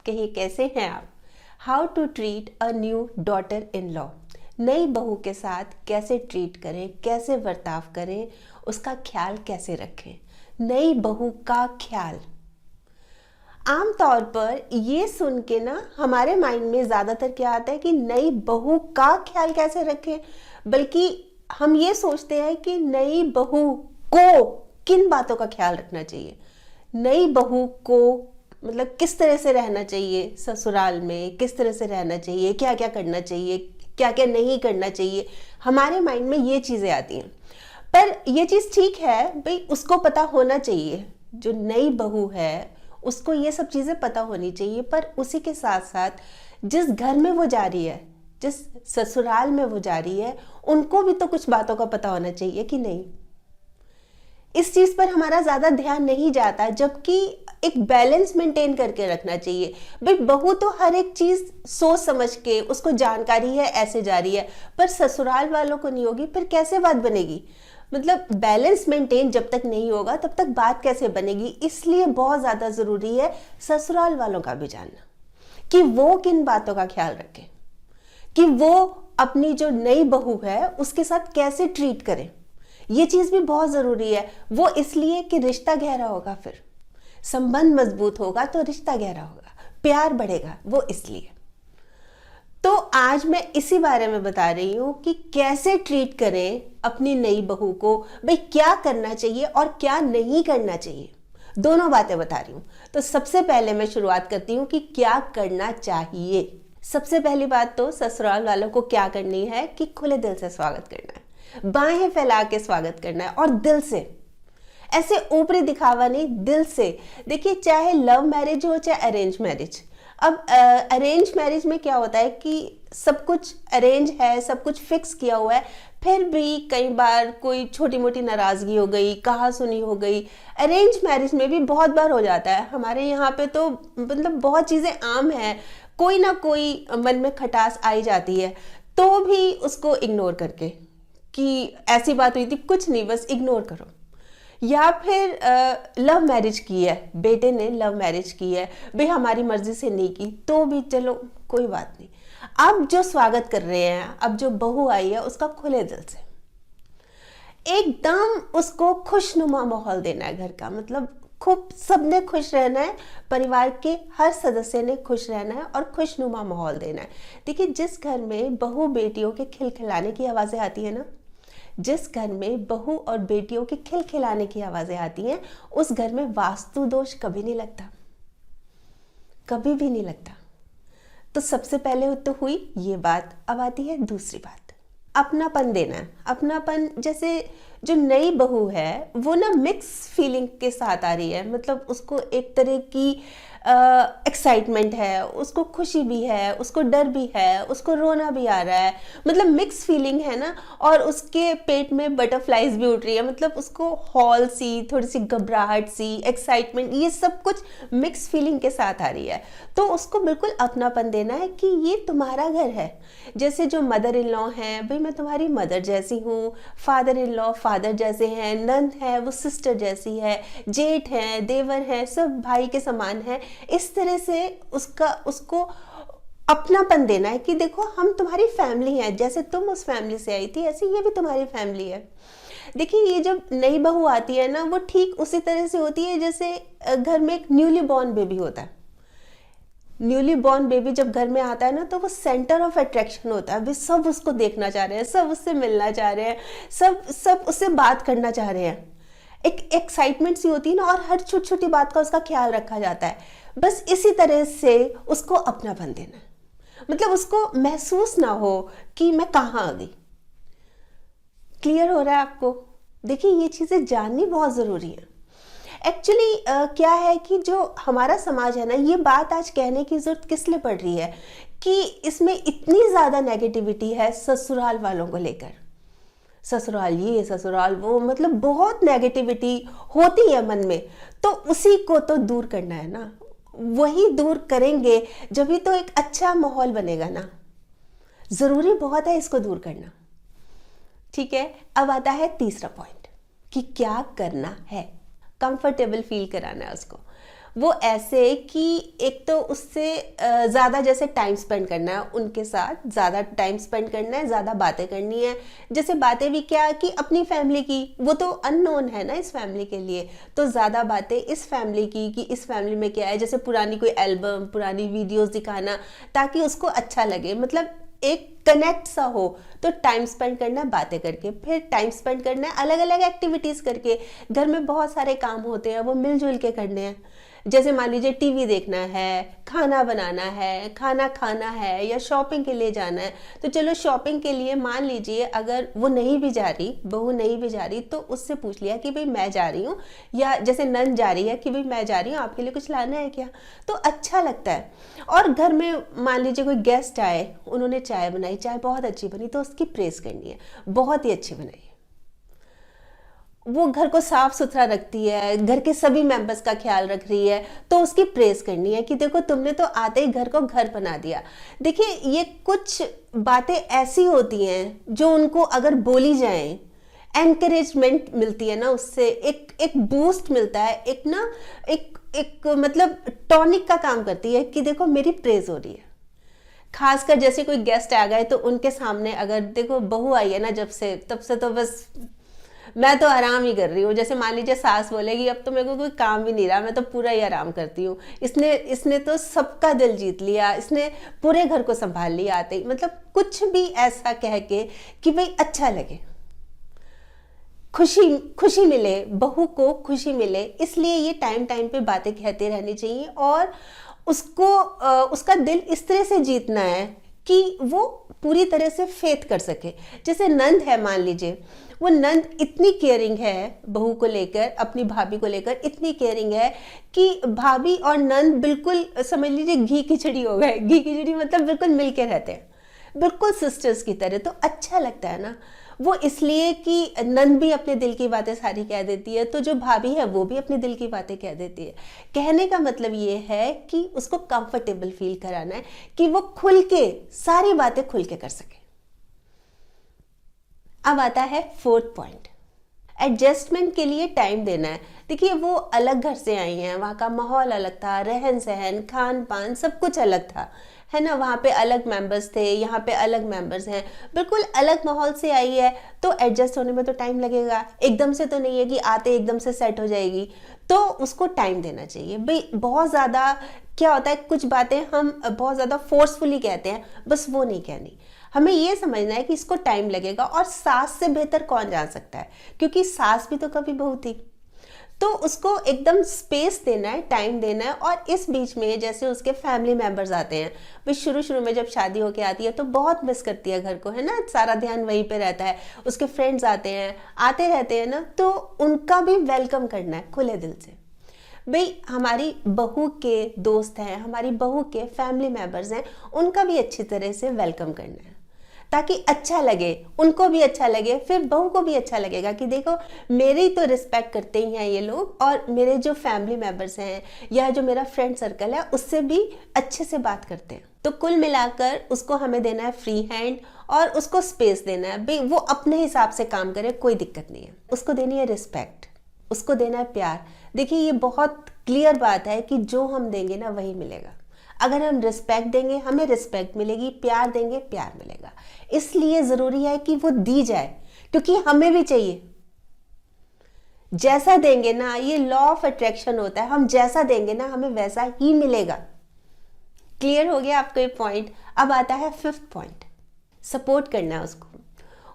कहिए कैसे हैं आप। How to treat a new daughter in law. नई बहू के साथ कैसे ट्रीट करें, कैसे बर्ताव करें, उसका ख्याल कैसे रखें। नई बहू का ख्याल, आम तौर पर ये सुन के ना हमारे माइंड में ज़्यादातर क्या आता है कि नई बहू का ख्याल कैसे रखें, बल्कि हम ये सोचते हैं कि नई बहू को किन बातों का ख्याल रखना चाहिए। नई बहू को मतलब किस तरह से रहना चाहिए ससुराल में, किस तरह से रहना चाहिए, क्या क्या करना चाहिए, क्या क्या नहीं करना चाहिए। हमारे माइंड में ये चीज़ें आती हैं। पर ये चीज़ ठीक है भाई, उसको पता होना चाहिए। जो नई बहू है उसको ये सब चीज़ें पता होनी चाहिए, पर उसी के साथ साथ जिस घर में वो जा रही है, जिस ससुराल में वो जा रही है, उनको भी तो कुछ बातों का पता होना चाहिए कि नहीं। इस चीज़ पर हमारा ज़्यादा ध्यान नहीं जाता, जबकि एक बैलेंस मेंटेन करके रखना चाहिए। भाई बहू तो हर एक चीज़ सोच समझ के, उसको जानकारी है ऐसे जा रही है, पर ससुराल वालों को नहीं होगी, फिर कैसे बात बनेगी। मतलब बैलेंस मेंटेन जब तक नहीं होगा तब तक बात कैसे बनेगी। इसलिए बहुत ज़्यादा ज़रूरी है ससुराल वालों का भी जानना कि वो किन बातों का ख्याल रखें, कि वो अपनी जो नई बहू है उसके साथ कैसे ट्रीट करें। ये चीज़ भी बहुत ज़रूरी है। वो इसलिए कि रिश्ता गहरा होगा, फिर संबंध मजबूत होगा तो रिश्ता गहरा होगा, प्यार बढ़ेगा, वो इसलिए। तो आज मैं इसी बारे में बता रही हूँ कि कैसे ट्रीट करें अपनी नई बहू को। भाई क्या करना चाहिए और क्या नहीं करना चाहिए, दोनों बातें बता रही हूँ। तो सबसे पहले मैं शुरुआत करती हूँ कि क्या करना चाहिए। सबसे पहली बात तो ससुराल वालों को क्या करनी है कि खुले दिल से स्वागत करना है, बाहें फैला के स्वागत करना है, और दिल से, ऐसे ऊपरी दिखावा नहीं, दिल से। देखिए चाहे लव मैरिज हो चाहे अरेंज मैरिज। अब अरेंज मैरिज में क्या होता है कि सब कुछ अरेंज है, सब कुछ फिक्स किया हुआ है, फिर भी कई बार कोई छोटी मोटी नाराज़गी हो गई, कहा सुनी हो गई। अरेंज मैरिज में भी बहुत बार हो जाता है। हमारे यहाँ पे तो मतलब बहुत चीज़ें आम हैं, कोई ना कोई मन में खटास आई जाती है, तो भी उसको इग्नोर करके कि ऐसी बात हुई थी, कुछ नहीं, बस इग्नोर करो। या फिर लव मैरिज की है, बेटे ने लव मैरिज की है, भाई हमारी मर्जी से नहीं की, तो भी चलो कोई बात नहीं। अब जो स्वागत कर रहे हैं, अब जो बहू आई है, उसका खुले दिल से एकदम उसको खुशनुमा माहौल देना है घर का। मतलब खूब सबने खुश रहना है, परिवार के हर सदस्य ने खुश रहना है और खुशनुमा माहौल देना है। देखिए जिस घर में बहू बेटियों के खिलखिलाने की आवाज़ें आती है ना, जिस घर में बहू और बेटियों के खिलखिलाने की आवाज़ें आती हैं, उस घर में वास्तु दोष कभी नहीं लगता, कभी भी नहीं लगता। तो सबसे पहले तो हुई ये बात। अब आती है दूसरी बात, अपनापन देना। अपनापन, जैसे जो नई बहू है वो ना मिक्स फीलिंग के साथ आ रही है। मतलब उसको एक तरह की एक्साइटमेंट है, उसको खुशी भी है, उसको डर भी है, उसको रोना भी आ रहा है, मतलब मिक्स फीलिंग है ना। और उसके पेट में बटरफ्लाइज भी उठ रही है, मतलब उसको हॉल सी, थोड़ी सी घबराहट सी, एक्साइटमेंट, ये सब कुछ मिक्स फीलिंग के साथ आ रही है। तो उसको बिल्कुल अपनापन देना है कि ये तुम्हारा घर है। जैसे जो मदर इन लॉ हैं, भाई मैं तुम्हारी मदर जैसी हूँ, फादर इन लॉ फादर जैसे हैं, नंद है वो सिस्टर जैसी है, जेठ हैं, देवर हैं, सब भाई के समान है। इस तरह से उसको अपनापन देना है कि देखो हम तुम्हारी फैमिली हैं, जैसे तुम उस फैमिली से आई थी ऐसे ये भी तुम्हारी फैमिली है। देखिए ये जब नई बहू आती है ना, वो ठीक उसी तरह से होती है जैसे घर में एक न्यूली बॉर्न बेबी होता है। न्यूली बॉर्न बेबी जब घर में आता है ना, तो वो सेंटर ऑफ अट्रैक्शन होता है। वे सब उसको देखना चाह रहे हैं, सब उससे मिलना चाह रहे हैं, सब उससे बात करना चाह रहे हैं। एक एक्साइटमेंट सी होती है ना, और हर छोटी छोटी बात का उसका ख्याल रखा जाता है। बस इसी तरह से उसको अपनापन देना है। मतलब उसको महसूस ना हो कि मैं कहाँ आ गई। क्लियर हो रहा है आपको? देखिए ये चीज़ें जाननी बहुत ज़रूरी है। एक्चुअली क्या है कि जो हमारा समाज है ना, ये बात आज कहने की ज़रूरत किस लिए पड़ रही है कि इसमें इतनी ज़्यादा नेगेटिविटी है ससुराल वालों को लेकर। ससुराल ये, ससुराल वो, मतलब बहुत नेगेटिविटी होती है मन में। तो उसी को तो दूर करना है ना, वही दूर करेंगे जब ही तो एक अच्छा माहौल बनेगा ना। ज़रूरी बहुत है इसको दूर करना। ठीक है, अब आता है तीसरा पॉइंट कि क्या करना है। कंफर्टेबल फील कराना है उसको। वो ऐसे कि एक तो उससे ज़्यादा जैसे टाइम स्पेंड करना है उनके साथ, ज़्यादा टाइम स्पेंड करना है, ज़्यादा बातें करनी है। जैसे बातें भी क्या कि अपनी फैमिली की, वो तो अननोन है ना इस फैमिली के लिए, तो ज़्यादा बातें इस फैमिली की कि इस फैमिली में क्या है, जैसे पुरानी कोई एल्बम, पुरानी वीडियोस दिखाना ताकि उसको अच्छा लगे, मतलब एक कनेक्ट सा हो। तो टाइम स्पेंड करना है बातें करके, फिर टाइम स्पेंड करना है अलग अलग एक्टिविटीज़ करके। घर में बहुत सारे काम होते हैं, वो मिलजुल के करने हैं। जैसे मान लीजिए टीवी देखना है, खाना बनाना है, खाना खाना है, या शॉपिंग के लिए जाना है, तो चलो शॉपिंग के लिए मान लीजिए अगर वो नहीं भी जा रही, बहू नहीं भी जा रही, तो उससे पूछ लिया कि भाई मैं जा रही हूँ, या जैसे नंद जा रही है कि भाई मैं जा रही हूँ, आपके लिए कुछ लाना है क्या, तो अच्छा लगता है। और घर में मान लीजिए कोई गेस्ट आए, उन्होंने चाय बनाई, चाय बहुत अच्छी बनी, तो उसकी प्रेस करनी है, बहुत ही अच्छी बनाई। वो घर को साफ सुथरा रखती है, घर के सभी मेंबर्स का ख्याल रख रही है, तो उसकी प्रेस करनी है कि देखो तुमने तो आते ही घर को घर बना दिया। देखिए ये कुछ बातें ऐसी होती हैं जो उनको अगर बोली जाएं, एनकरेजमेंट मिलती है ना, उससे एक एक बूस्ट मिलता है, एक ना एक एक मतलब टॉनिक का काम करती है कि देखो मेरी प्रेज हो रही है। खासकर जैसे कोई गेस्ट आ गए तो उनके सामने अगर देखो बहू आई है ना जब से, तब से तो बस मैं तो आराम ही कर रही हूँ। जैसे मान लीजिए सास बोलेगी अब तो मेरे को कोई काम भी नहीं रहा, मैं तो पूरा ही आराम करती हूँ, इसने इसने तो सबका दिल जीत लिया, इसने पूरे घर को संभाल लिया आते ही, मतलब कुछ भी ऐसा कह के कि भाई अच्छा लगे, खुशी खुशी मिले, बहू को खुशी मिले। इसलिए ये टाइम टाइम पे बातें कहते रहनी चाहिए, और उसको उसका दिल इस तरह से जीतना है कि वो पूरी तरह से फेथ कर सके। जैसे नंद है, मान लीजिए वो नंद इतनी केयरिंग है बहू को लेकर, अपनी भाभी को लेकर इतनी केयरिंग है कि भाभी और नंद बिल्कुल समझ लीजिए घी खिचड़ी हो गए। घी खिचड़ी मतलब बिल्कुल मिलके रहते हैं, बिल्कुल सिस्टर्स की तरह। तो अच्छा लगता है ना वो, इसलिए कि नंद भी अपने दिल की बातें सारी कह देती है, तो जो भाभी है वो भी अपने दिल की बातें कह देती है। कहने का मतलब ये है कि उसको कंफर्टेबल फील कराना है कि वो खुल के सारी बातें खुल के कर सके। अब आता है फोर्थ पॉइंट, एडजस्टमेंट के लिए टाइम देना है। देखिए वो अलग घर से आई हैं, वहाँ का माहौल अलग था, रहन सहन, खान पान सब कुछ अलग था, है ना। वहाँ पे अलग मेंबर्स थे, यहाँ पे अलग मेंबर्स हैं, बिल्कुल अलग माहौल से आई है, तो एडजस्ट होने में तो टाइम लगेगा। एकदम से तो नहीं है कि आते एकदम से सेट हो जाएगी, तो उसको टाइम देना चाहिए भाई। बहुत ज़्यादा क्या होता है, कुछ बातें हम बहुत ज़्यादा फोर्सफुली कहते हैं, बस वो नहीं कहनी। हमें ये समझना है कि इसको टाइम लगेगा, और सास से बेहतर कौन जान सकता है, क्योंकि सास भी तो कभी बहू थी। तो उसको एकदम स्पेस देना है, टाइम देना है। और इस बीच में जैसे उसके फैमिली मेंबर्स आते हैं, भाई शुरू शुरू में जब शादी होके आती है तो बहुत मिस करती है घर को, है ना, सारा ध्यान वहीं पे रहता है। उसके फ्रेंड्स आते हैं, आते रहते हैं ना, तो उनका भी वेलकम करना है खुले दिल से। भाई हमारी बहू के दोस्त हैं, हमारी बहू के फैमिली मेंबर्स हैं, उनका भी अच्छी तरह से वेलकम करना है ताकि अच्छा लगे, उनको भी अच्छा लगे, फिर बहू को भी अच्छा लगेगा कि देखो मेरी तो रिस्पेक्ट करते ही हैं ये लोग, और मेरे जो फैमिली मेंबर्स हैं या जो मेरा फ्रेंड सर्कल है उससे भी अच्छे से बात करते हैं। तो कुल मिलाकर उसको हमें देना है फ्री हैंड, और उसको स्पेस देना है। भाई वो अपने हिसाब से काम करे, कोई दिक्कत नहीं है। उसको देनी है रिस्पेक्ट, उसको देना है प्यार। देखिए ये बहुत क्लियर बात है कि जो हम देंगे ना वही मिलेगा। अगर हम रिस्पेक्ट देंगे हमें रिस्पेक्ट मिलेगी, प्यार देंगे प्यार मिलेगा। इसलिए ज़रूरी है कि वो दी जाए, क्योंकि हमें भी चाहिए। जैसा देंगे ना, ये लॉ ऑफ अट्रैक्शन होता है, हम जैसा देंगे ना हमें वैसा ही मिलेगा। क्लियर हो गया आपको ये पॉइंट। अब आता है फिफ्थ पॉइंट, सपोर्ट करना है उसको।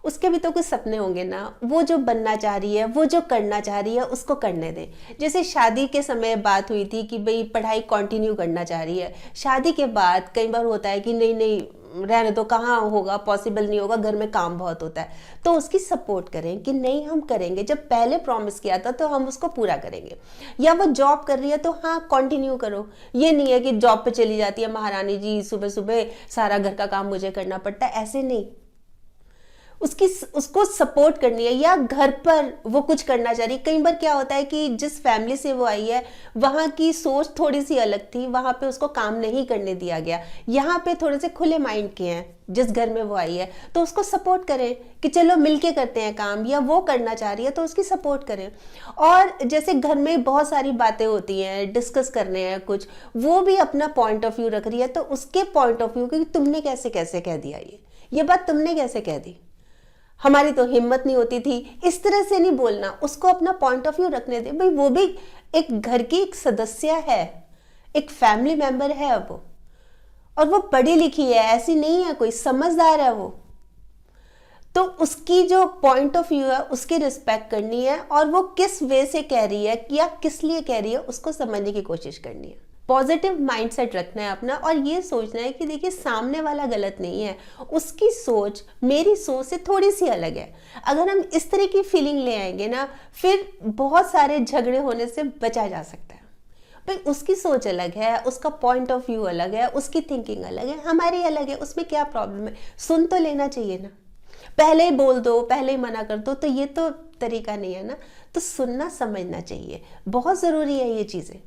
उसके भी तो कुछ सपने होंगे ना, वो जो बनना चाह रही है, वो जो करना चाह रही है, उसको करने दें। जैसे शादी के समय बात हुई थी कि भाई पढ़ाई कंटिन्यू करना चाह रही है, शादी के बाद कई बार होता है कि नहीं नहीं रहने दो, कहाँ होगा, पॉसिबल नहीं होगा, घर में काम बहुत होता है। तो उसकी सपोर्ट करें कि नहीं हम करेंगे, जब पहले प्रॉमिस किया था तो हम उसको पूरा करेंगे। या वो जॉब कर रही है तो हाँ कंटिन्यू करो, ये नहीं है कि जॉब पे चली जाती है महारानी जी, सुबह सुबह सारा घर का काम मुझे करना पड़ता है, ऐसे नहीं। उसको सपोर्ट करनी है, या घर पर वो कुछ करना चाह रही है। कई बार क्या होता है कि जिस फैमिली से वो आई है वहाँ की सोच थोड़ी सी अलग थी, वहाँ पे उसको काम नहीं करने दिया गया। यहाँ पे थोड़े से खुले माइंड के हैं जिस घर में वो आई है, तो उसको सपोर्ट करें कि चलो मिलके करते हैं काम, या वो करना चाह रही है तो उसकी सपोर्ट करें। और जैसे घर में बहुत सारी बातें होती हैं, डिस्कस करने हैं कुछ, वो भी अपना पॉइंट ऑफ व्यू रख रही है तो उसके पॉइंट ऑफ व्यू कि तुमने कैसे कैसे कह दिया, ये बात तुमने कैसे कह दी, हमारी तो हिम्मत नहीं होती थी, इस तरह से नहीं बोलना। उसको अपना पॉइंट ऑफ व्यू रखने दे भाई, वो भी एक घर की एक सदस्य है, एक फैमिली मेंबर है वो, और वो पढ़ी लिखी है, ऐसी नहीं है कोई, समझदार है वो। तो उसकी जो पॉइंट ऑफ व्यू है उसकी रिस्पेक्ट करनी है, और वो किस वे से कह रही है या किस लिए कह रही है उसको समझने की कोशिश करनी है। पॉजिटिव माइंडसेट रखना है अपना, और ये सोचना है कि देखिए सामने वाला गलत नहीं है, उसकी सोच मेरी सोच से थोड़ी सी अलग है। अगर हम इस तरह की फीलिंग ले आएंगे ना, फिर बहुत सारे झगड़े होने से बचा जा सकता है। भाई उसकी सोच अलग है, उसका पॉइंट ऑफ व्यू अलग है, उसकी थिंकिंग अलग है, हमारी अलग है, उसमें क्या प्रॉब्लम है? सुन तो लेना चाहिए ना, पहले ही बोल दो, पहले ही मना कर दो, तो ये तो तरीका नहीं है ना। तो सुनना समझना चाहिए, बहुत ज़रूरी है ये चीज़ें।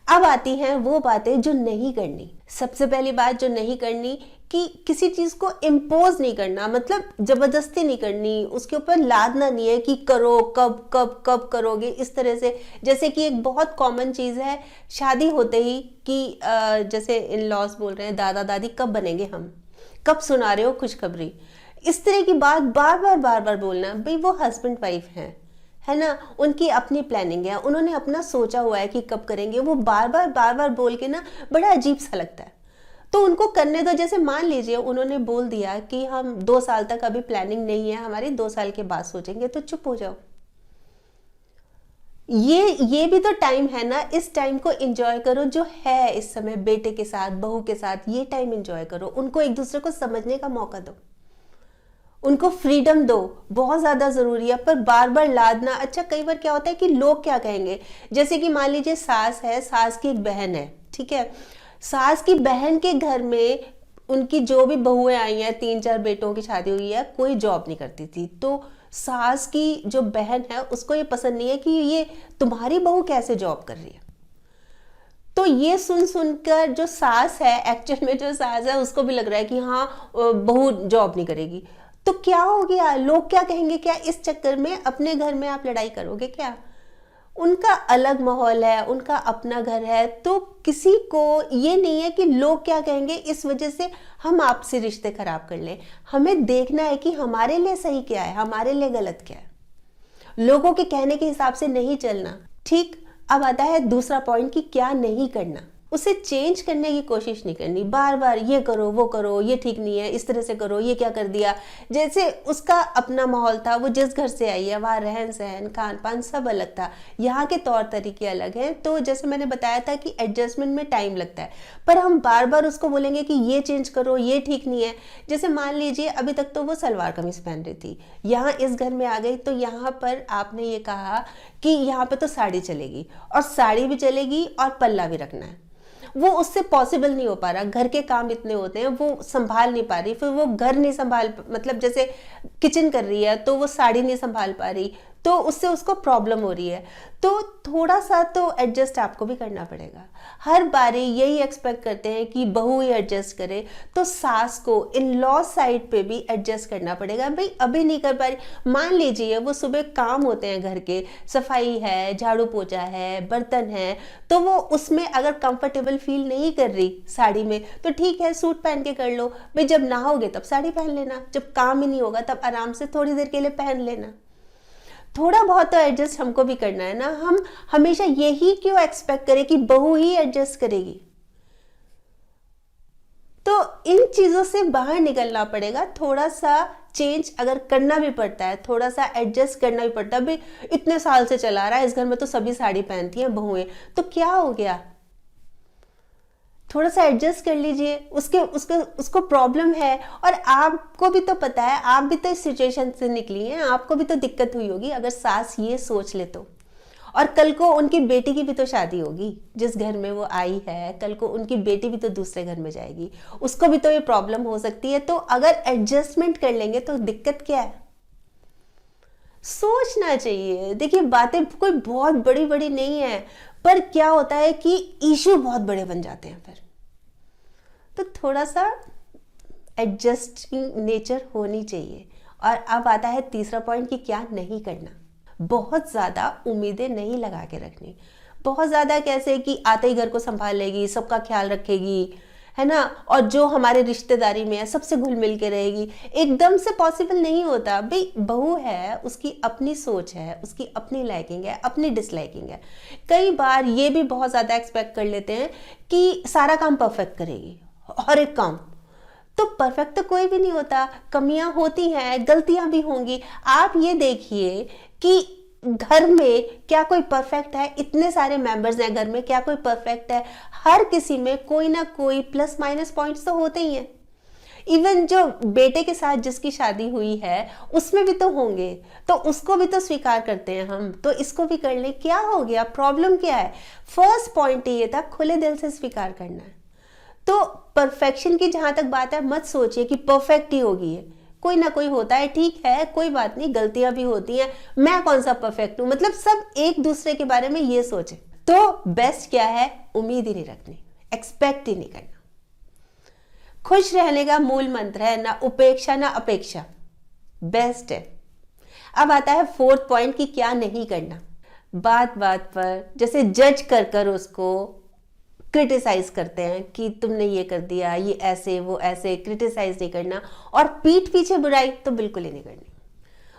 अब आती हैं वो बातें जो नहीं करनी। सबसे पहली बात जो नहीं करनी कि किसी चीज को इम्पोज नहीं करना, मतलब जबरदस्ती नहीं करनी, उसके ऊपर लादना नहीं है कि करो, कब कब कब करोगे, इस तरह से। जैसे कि एक बहुत कॉमन चीज है शादी होते ही कि जैसे इन लॉज बोल रहे हैं दादा दादी कब बनेंगे हम, कब सुना रहे हो खुशखबरी, इस तरह की बात बार बार बोलना। भाई वो हस्बैंड वाइफ है ना, उनकी अपनी प्लानिंग है, उन्होंने अपना सोचा हुआ है कि कब करेंगे, वो बार बार बोल के ना बड़ा अजीब सा लगता है। तो उनको करने दो। जैसे मान लीजिए उन्होंने बोल दिया कि हम 2 साल तक अभी प्लानिंग नहीं है हमारी, 2 साल के बाद सोचेंगे, तो चुप हो जाओ। ये भी तो टाइम है ना, इस टाइम को एंजॉय करो जो है इस समय, बेटे के साथ, बहू के साथ, ये टाइम एंजॉय करो, उनको एक दूसरे को समझने का मौका दो, उनको फ्रीडम दो, बहुत ज्यादा जरूरी है। पर बार बार लादना, अच्छा कई बार क्या होता है कि लोग क्या कहेंगे, जैसे कि मान लीजिए सास है, सास की एक बहन है, ठीक है, सास की बहन के घर में उनकी जो भी बहुएं आई हैं, 3-4 बेटों की शादी हुई है, कोई जॉब नहीं करती थी, तो सास की जो बहन है उसको ये पसंद नहीं है कि ये तुम्हारी बहू कैसे जॉब कर रही है। तो ये सुनकर जो सास है, एक्चुअल में जो सास है उसको भी लग रहा है कि हाँ बहू जॉब नहीं करेगी, तो क्या हो गया, लोग क्या कहेंगे, क्या इस चक्कर में अपने घर में आप लड़ाई करोगे क्या? उनका अलग माहौल है, उनका अपना घर है, तो किसी को ये नहीं है कि लोग क्या कहेंगे इस वजह से हम आपसे रिश्ते खराब कर लें। हमें देखना है कि हमारे लिए सही क्या है, हमारे लिए गलत क्या है, लोगों के कहने के हिसाब से नहीं चलना। ठीक, अब आता है दूसरा पॉइंट कि क्या नहीं करना। उसे चेंज करने की कोशिश नहीं करनी, बार बार ये करो वो करो, ये ठीक नहीं है, इस तरह से करो, ये क्या कर दिया। जैसे उसका अपना माहौल था, वो जिस घर से आई है वहाँ रहन सहन खान पान सब अलग था, यहाँ के तौर तरीके अलग हैं। तो जैसे मैंने बताया था कि एडजस्टमेंट में टाइम लगता है, पर हम बार बार उसको बोलेंगे कि ये चेंज करो, ये ठीक नहीं है। जैसे मान लीजिए अभी तक तो वो सलवार कमीज पहन रही थी, यहाँ इस घर में आ गई, तो यहाँ पर आपने ये कहा कि यहाँ पे तो साड़ी चलेगी, और साड़ी भी चलेगी और पल्ला भी रखना है। वो उससे पॉसिबल नहीं हो पा रहा, घर के काम इतने होते हैं, वो संभाल नहीं पा रही, फिर वो घर नहीं संभाल, मतलब जैसे किचन कर रही है तो वो साड़ी नहीं संभाल पा रही, तो उससे उसको प्रॉब्लम हो रही है। तो थोड़ा सा तो एडजस्ट आपको भी करना पड़ेगा। हर बारी यही एक्सपेक्ट करते हैं कि बहू ही एडजस्ट करे, तो सास को इन लॉ साइड पे भी एडजस्ट करना पड़ेगा। भाई अभी नहीं कर पा रही, मान लीजिए वो सुबह काम होते हैं घर के, सफाई है, झाड़ू पोछा है, बर्तन है, तो वो उसमें अगर कंफर्टेबल फील नहीं कर रही साड़ी में, तो ठीक है सूट पहन के कर लो। भाई जब नहाओगे तब साड़ी पहन लेना, जब काम ही नहीं होगा तब आराम से थोड़ी देर के लिए पहन लेना। थोड़ा बहुत तो एडजस्ट हमको भी करना है ना, हम हमेशा यही क्यों एक्सपेक्ट करें कि बहू ही एडजस्ट करेगी। तो इन चीजों से बाहर निकलना पड़ेगा। थोड़ा सा चेंज अगर करना भी पड़ता है, थोड़ा सा एडजस्ट करना भी पड़ता है। भाई इतने साल से चला रहा है, इस घर में तो सभी साड़ी पहनती हैं बहुएं, तो क्या हो गया, थोड़ा सा एडजस्ट कर लीजिए। उसको प्रॉब्लम है, और आपको भी तो पता है, आप भी तो इस सिचुएशन से निकली हैं, आपको भी तो दिक्कत हुई होगी अगर सास ये सोच ले तो। और कल को उनकी बेटी की भी तो शादी होगी, जिस घर में वो आई है कल को उनकी बेटी भी तो दूसरे घर में जाएगी, उसको भी तो ये प्रॉब्लम हो सकती है। तो अगर एडजस्टमेंट कर लेंगे तो दिक्कत क्या है? सोचना चाहिए। देखिए बातें कोई बहुत बड़ी बड़ी नहीं है, पर क्या होता है कि इश्यू बहुत बड़े बन जाते हैं फिर। तो थोड़ा सा एडजस्टिंग नेचर होनी चाहिए। और अब आता है तीसरा पॉइंट कि क्या नहीं करना। बहुत ज़्यादा उम्मीदें नहीं लगा के रखनी। बहुत ज़्यादा कैसे कि आते ही घर को संभाल लेगी, सबका ख्याल रखेगी, है ना, और जो हमारे रिश्तेदारी में है सबसे घुल मिल के रहेगी, एकदम से पॉसिबल नहीं होता। भाई बहू है, उसकी अपनी सोच है, उसकी अपनी लाइकिंग है, अपनी डिसलाइकिंग है। कई बार ये भी बहुत ज़्यादा एक्सपेक्ट कर लेते हैं कि सारा काम परफेक्ट करेगी, हर एक काम। तो परफेक्ट तो कोई भी नहीं होता, कमियां होती हैं, गलतियां भी होंगी। आप ये देखिए कि घर में क्या कोई परफेक्ट है? इतने सारे मेंबर्स हैं घर में, क्या कोई परफेक्ट है? हर किसी में कोई ना कोई प्लस माइनस पॉइंट्स तो होते ही हैं। इवन जो बेटे के साथ जिसकी शादी हुई है उसमें भी तो होंगे, तो उसको भी तो स्वीकार करते हैं हम, तो इसको भी कर ले। क्या हो गया? प्रॉब्लम क्या है? फर्स्ट पॉइंट ये था, खुले दिल से स्वीकार करना है। तो परफेक्शन की जहां तक बात है, मत सोचिए कि परफेक्ट ही होगी ये, कोई ना कोई होता है, ठीक है, कोई बात नहीं, गलतियां भी होती हैं, मैं कौन सा परफेक्ट हूं, मतलब सब एक दूसरे के बारे में ये सोचे। तो बेस्ट क्या है? उम्मीद ही नहीं रखनी, एक्सपेक्ट ही नहीं करना। खुश रहने का मूल मंत्र है ना उपेक्षा ना अपेक्षा, बेस्ट है। अब आता है फोर्थ पॉइंट कि क्या नहीं करना। बात बात पर जैसे जज कर कर उसको क्रिटिसाइज करते हैं कि तुमने ये कर दिया, ये ऐसे वो ऐसे, क्रिटिसाइज नहीं करना। और पीठ पीछे बुराई तो बिल्कुल ही नहीं करनी,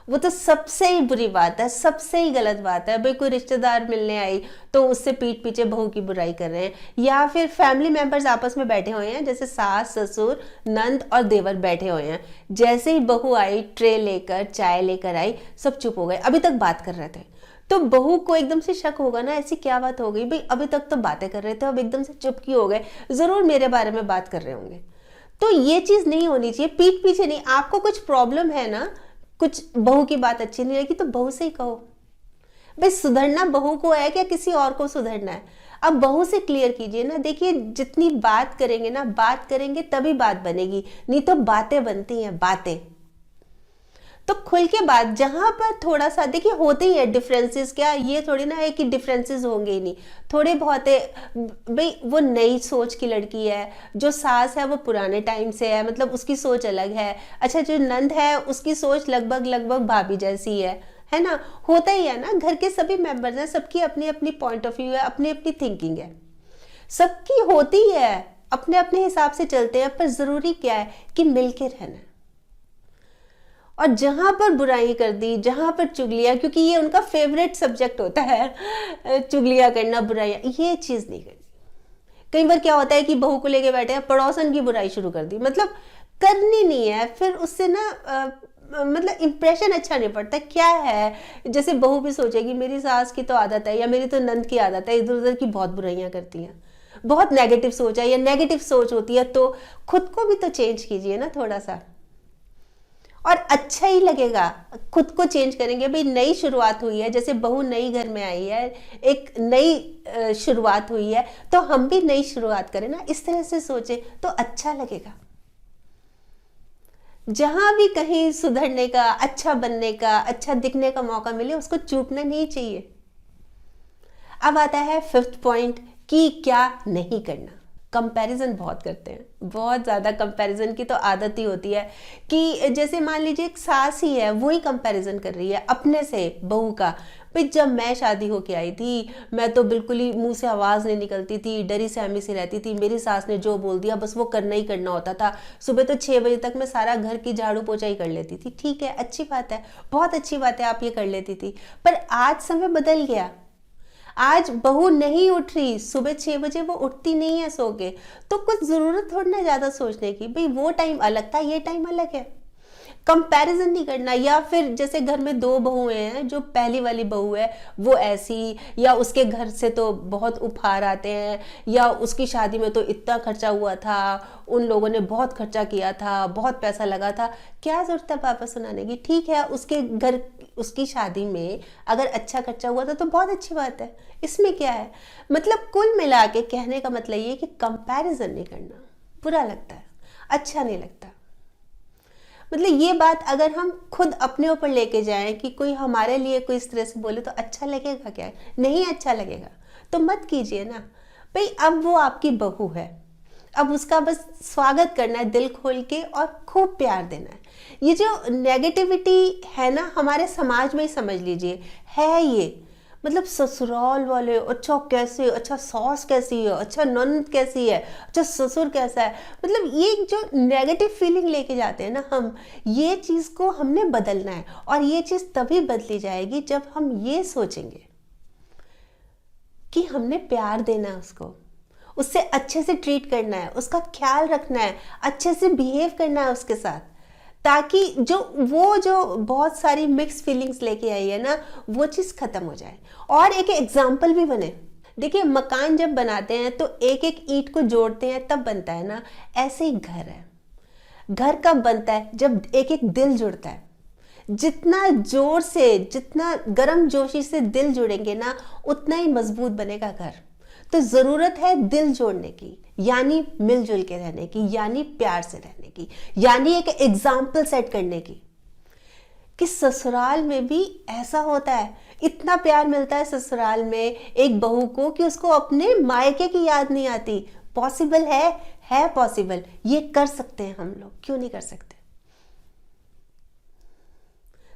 वो तो सबसे ही बुरी बात है, सबसे ही गलत बात है। भाई कोई रिश्तेदार मिलने आई तो उससे पीठ पीछे बहू की बुराई कर रहे हैं, या फिर फैमिली मेंबर्स आपस में बैठे हुए हैं, जैसे सास ससुर नंद और देवर बैठे हुए हैं, जैसे ही बहू आई ट्रे लेकर चाय लेकर आई, सब चुप हो गए, अभी तक बात कर रहे थे। तो बहू को एकदम से शक होगा ना, ऐसी क्या बात हो गई भाई, अभी तक तो बातें कर रहे थे, अब एकदम से चुप क्यों हो गए, जरूर मेरे बारे में बात कर रहे होंगे। तो ये चीज नहीं होनी चाहिए, पीठ पीछे नहीं। आपको कुछ प्रॉब्लम है ना, कुछ बहू की बात अच्छी नहीं लगी तो बहू से ही कहो। भाई सुधरना बहू को है क्या किसी और को सुधरना है? अब बहू से क्लियर कीजिए ना। देखिए जितनी बात करेंगे ना, बात करेंगे तभी बात बनेगी, नहीं तो बातें बनती हैं, बातें। तो खुल के बात, जहां पर थोड़ा सा देखिए होते ही है डिफरेंसेस, क्या ये थोड़ी ना है कि डिफरेंसेस होंगे ही नहीं, थोड़े बहुत है। भाई वो नई सोच की लड़की है, जो सास है वो पुराने टाइम से है, मतलब उसकी सोच अलग है। अच्छा जो नंद है उसकी सोच लगभग लगभग भाभी जैसी है ना। होता ही है ना, घर के सभी मेंबर्स हैं, सबकी अपनी अपनी पॉइंट ऑफ व्यू है, अपनी अपनी थिंकिंग है, सबकी होती है, अपने अपने हिसाब से चलते हैं। पर जरूरी क्या है कि मिलके रहना। और जहां पर बुराई कर दी, जहां पर चुगलियां, क्योंकि ये उनका फेवरेट सब्जेक्ट होता है चुगलियां करना, बुराइयां, ये चीज नहीं करनी। कई बार क्या होता है कि बहू को लेके बैठे हैं, पड़ोसन की बुराई शुरू कर दी, मतलब करनी नहीं है, फिर उससे ना मतलब इंप्रेशन अच्छा नहीं पड़ता। क्या है, जैसे बहू भी सोचेगी मेरी सास की तो आदत है या मेरी तो नंद की आदत है, इधर उधर की बहुत बुराइयां करती हैं, बहुत नेगेटिव सोच है या नेगेटिव सोच होती है, तो खुद को भी तो चेंज कीजिए ना थोड़ा सा, और अच्छा ही लगेगा। खुद को चेंज करेंगे। भाई नई शुरुआत हुई है, जैसे बहू नई घर में आई है, एक नई शुरुआत हुई है, तो हम भी नई शुरुआत करें ना, इस तरह से सोचे तो अच्छा लगेगा। जहां भी कहीं सुधरने का, अच्छा बनने का, अच्छा दिखने का मौका मिले, उसको चूकना नहीं चाहिए। अब आता है फिफ्थ पॉइंट कि क्या नहीं करना। कंपैरिजन बहुत करते हैं, बहुत ज़्यादा कंपैरिजन की तो आदत ही होती है कि जैसे मान लीजिए एक सास ही है, वो ही कंपैरिजन कर रही है अपने से बहू का। भाई जब मैं शादी होके आई थी, मैं तो बिल्कुल ही मुंह से आवाज़ नहीं निकलती थी, डरी सहमी सी रहती थी, मेरी सास ने जो बोल दिया बस वो करना ही करना होता था। सुबह तो 6 बजे तक मैं सारा घर की झाड़ू पोछा ही कर लेती थी। ठीक है, अच्छी बात है, बहुत अच्छी बात है, आप ये कर लेती थी। पर आज समय बदल गया, आज बहू नहीं उठ रही, सुबह 6 बजे वो उठती नहीं है सो के, तो कुछ जरूरत थोड़ी ना ज्यादा सोचने की। भाई वो टाइम अलग था, ये टाइम अलग है। कंपैरिजन नहीं करना। या फिर जैसे घर में 2 बहुएं हैं, जो पहली वाली बहू है वो ऐसी, या उसके घर से तो बहुत उपहार आते हैं, या उसकी शादी में तो इतना खर्चा हुआ था, उन लोगों ने बहुत खर्चा किया था, बहुत पैसा लगा था, क्या जरूरत है पापा सुनाने की। ठीक है, उसके घर उसकी शादी में अगर अच्छा खर्चा हुआ था तो बहुत अच्छी बात है, इसमें क्या है। मतलब कुल मिला के कहने का मतलब ये कि कंपैरिजन नहीं करना, बुरा लगता है, अच्छा नहीं लगता। मतलब ये बात अगर हम खुद अपने ऊपर लेके जाएं कि कोई हमारे लिए कोई इस तरह से बोले तो अच्छा लगेगा क्या? नहीं अच्छा लगेगा तो मत कीजिए ना भाई। अब वो आपकी बहू है, अब उसका बस स्वागत करना है दिल खोल के और खूब प्यार देना है। ये जो नेगेटिविटी है ना हमारे समाज में ही समझ लीजिए है ये, मतलब ससुराल वाले अच्छा कैसे, अच्छा सास कैसी है, अच्छा ननद कैसी है, अच्छा ससुर कैसा है, मतलब ये जो नेगेटिव फीलिंग लेके जाते हैं ना हम, ये चीज़ को हमने बदलना है। और ये चीज़ तभी बदली जाएगी जब हम ये सोचेंगे कि हमने प्यार देना है उसको, उससे अच्छे से ट्रीट करना है, उसका ख्याल रखना है, अच्छे से बिहेव करना है उसके साथ, ताकि जो बहुत सारी मिक्स फीलिंग्स लेके आई है ना वो चीज़ खत्म हो जाए और एक एग्जाम्पल भी बने। देखिए मकान जब बनाते हैं तो एक एक ईंट को जोड़ते हैं तब बनता है ना, ऐसे ही घर है। घर कब बनता है? जब एक एक दिल जुड़ता है। जितना जोर से, जितना गर्म जोशी से दिल जुड़ेंगे ना उतना ही मजबूत बनेगा घर। तो ज़रूरत है दिल जोड़ने की, यानी मिलजुल के रहने की, यानी प्यार से रहने की, यानी एक एग्जाम्पल सेट करने की कि ससुराल में भी ऐसा होता है। इतना प्यार मिलता है ससुराल में एक बहू को कि उसको अपने मायके की याद नहीं आती। पॉसिबल है पॉसिबल, ये कर सकते हैं हम लोग, क्यों नहीं कर सकते?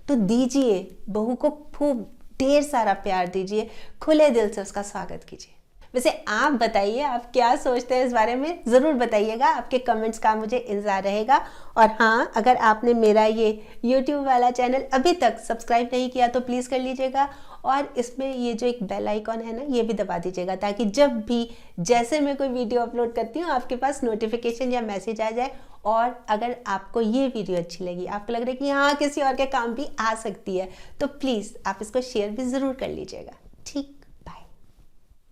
तो दीजिए बहू को खूब ढेर सारा प्यार दीजिए, खुले दिल से उसका स्वागत कीजिए। वैसे आप बताइए आप क्या सोचते हैं इस बारे में, ज़रूर बताइएगा, आपके कमेंट्स का मुझे इंतज़ार रहेगा। और हाँ, अगर आपने मेरा ये YouTube वाला चैनल अभी तक सब्सक्राइब नहीं किया तो प्लीज़ कर लीजिएगा और इसमें ये जो एक बेल आइकॉन है ना ये भी दबा दीजिएगा, ताकि जब भी जैसे मैं कोई वीडियो अपलोड करती हूँ आपके पास नोटिफिकेशन या मैसेज आ जाए। और अगर आपको ये वीडियो अच्छी लगी, आपको लग रहा है कि हाँ किसी और के काम भी आ सकती है, तो प्लीज़ आप इसको शेयर भी ज़रूर कर लीजिएगा। ठीक।